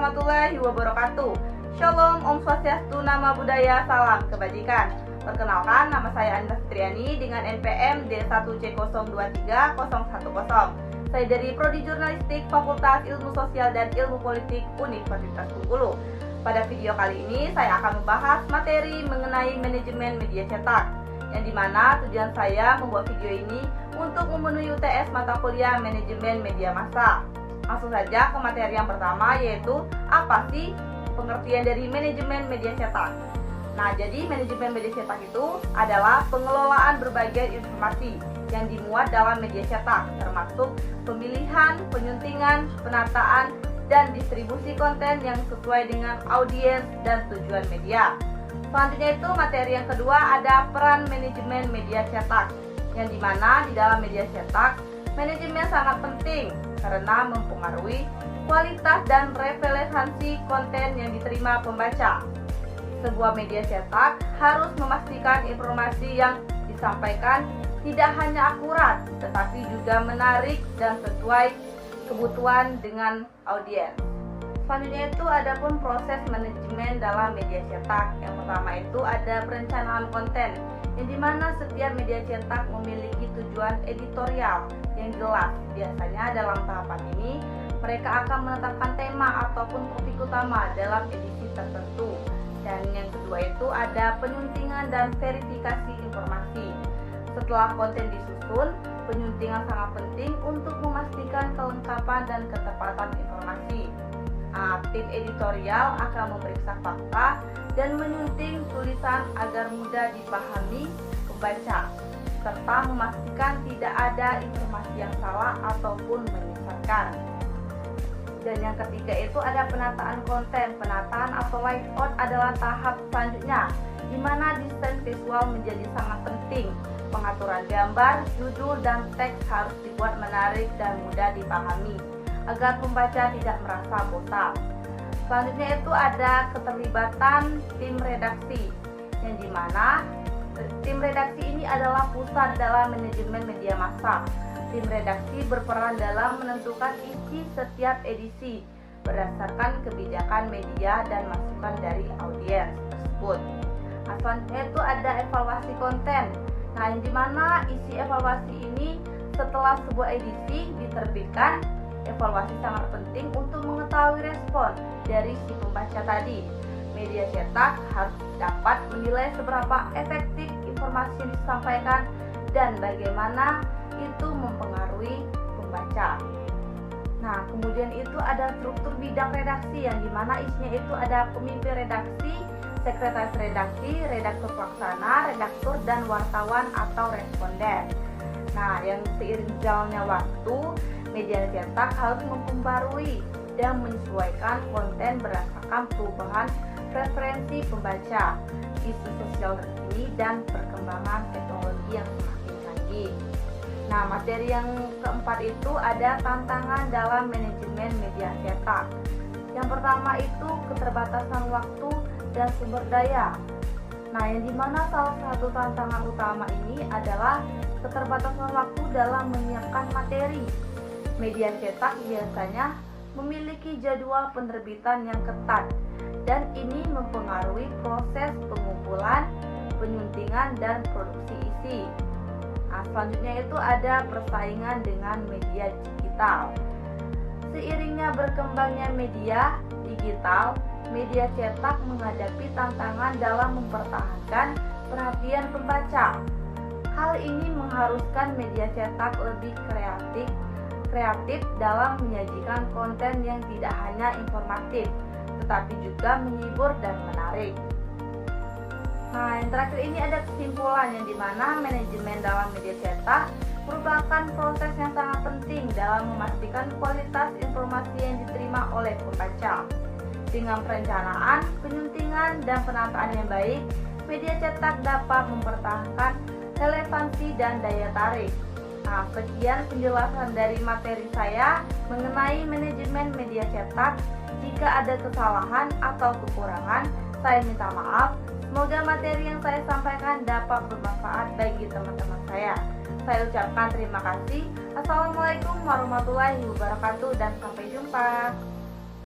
warahmatullahi wabarakatuh. Shalom, Om Swastiastu, Nama Budaya, Salam Kebajikan. Perkenalkan, nama saya Anita Fitriani dengan NPM D1C023010. Saya dari Prodi Jurnalistik Fakultas Ilmu Sosial dan Ilmu Politik Universitas Bengkulu. Pada video kali ini saya akan membahas materi mengenai manajemen media cetak, yang dimana tujuan saya membuat video ini untuk memenuhi UTS mata kuliah manajemen media massa. Langsung saja ke materi yang pertama, yaitu apa sih pengertian dari manajemen media cetak. Nah, jadi manajemen media cetak itu adalah pengelolaan berbagai informasi yang dimuat dalam media cetak, termasuk pemilihan, penyuntingan, penataan, dan distribusi konten yang sesuai dengan audiens dan tujuan media. Selanjutnya itu materi yang kedua ada peran manajemen media cetak, yang dimana di dalam media cetak manajemen sangat penting karena mempengaruhi kualitas dan relevansi konten yang diterima pembaca. Sebuah media cetak harus memastikan informasi yang disampaikan tidak hanya akurat, tetapi juga menarik dan sesuai kebutuhan dengan audiens. Selanjutnya itu ada pun proses manajemen dalam media cetak. Yang pertama itu ada perencanaan konten, yang dimana setiap media cetak memiliki tujuan editorial yang jelas. Biasanya dalam tahapan ini mereka akan menetapkan tema ataupun topik utama dalam edisi tertentu. Dan yang kedua itu ada penyuntingan dan verifikasi informasi. Setelah konten disusun, penyuntingan sangat penting untuk memastikan kelengkapan dan ketepatan informasi. Tim editorial akan memeriksa fakta dan menyunting tulisan agar mudah dipahami pembaca, serta memastikan tidak ada informasi yang salah ataupun menyesatkan. Dan yang ketiga itu ada penataan konten. Penataan atau layout adalah tahap selanjutnya, di mana desain visual menjadi sangat penting. Pengaturan gambar, judul, dan teks harus dibuat menarik dan mudah dipahami agar pembaca tidak merasa bosan. Selanjutnya itu ada keterlibatan tim redaksi, yang dimana tim redaksi ini adalah pusat dalam manajemen media massa. Tim redaksi berperan dalam menentukan isi setiap edisi berdasarkan kebijakan media dan masukan dari audiens tersebut. Selanjutnya itu ada evaluasi konten. Nah, yang dimana isi evaluasi ini setelah sebuah edisi diterbitkan, evaluasi sangat penting untuk mengetahui respon dari si pembaca tadi. Media cetak harus dapat menilai seberapa efektif informasi yang disampaikan dan bagaimana itu mempengaruhi pembaca. Nah, kemudian itu ada struktur bidang redaksi, yang dimana isinya itu ada pemimpin redaksi, sekretaris redaksi, redaktur pelaksana, redaktur, dan wartawan atau responden. Nah, yang seiring jalannya waktu, media cetak harus memperbarui dan menyesuaikan konten berdasarkan perubahan preferensi pembaca, isu sosial terkini, dan perkembangan teknologi yang semakin canggih. Nah, materi yang keempat itu ada tantangan dalam manajemen media cetak. Yang pertama itu keterbatasan waktu dan sumber daya. Nah, yang dimana salah satu tantangan utama ini adalah keterbatasan waktu dalam menyiapkan materi. Media cetak biasanya memiliki jadwal penerbitan yang ketat, dan ini mempengaruhi proses pengumpulan, penyuntingan, dan produksi isi. Nah, selanjutnya itu ada persaingan dengan media digital. Seiringnya berkembangnya media digital, media cetak menghadapi tantangan dalam mempertahankan perhatian pembaca. Hal ini mengharuskan media cetak lebih kreatif dalam menyajikan konten yang tidak hanya informatif, tetapi juga menghibur dan menarik. Nah, yang terakhir ini ada kesimpulan, yang dimana manajemen dalam media cetak merupakan proses yang sangat penting dalam memastikan kualitas informasi yang diterima oleh pembaca. Dengan perencanaan, penyuntingan, dan penataan yang baik, media cetak dapat mempertahankan relevansi dan daya tarik. Nah, sekian penjelasan dari materi saya mengenai manajemen media cetak. Jika ada kesalahan atau kekurangan, saya minta maaf. Semoga materi yang saya sampaikan dapat bermanfaat bagi teman-teman saya. Saya ucapkan terima kasih. Assalamualaikum warahmatullahi wabarakatuh dan sampai jumpa.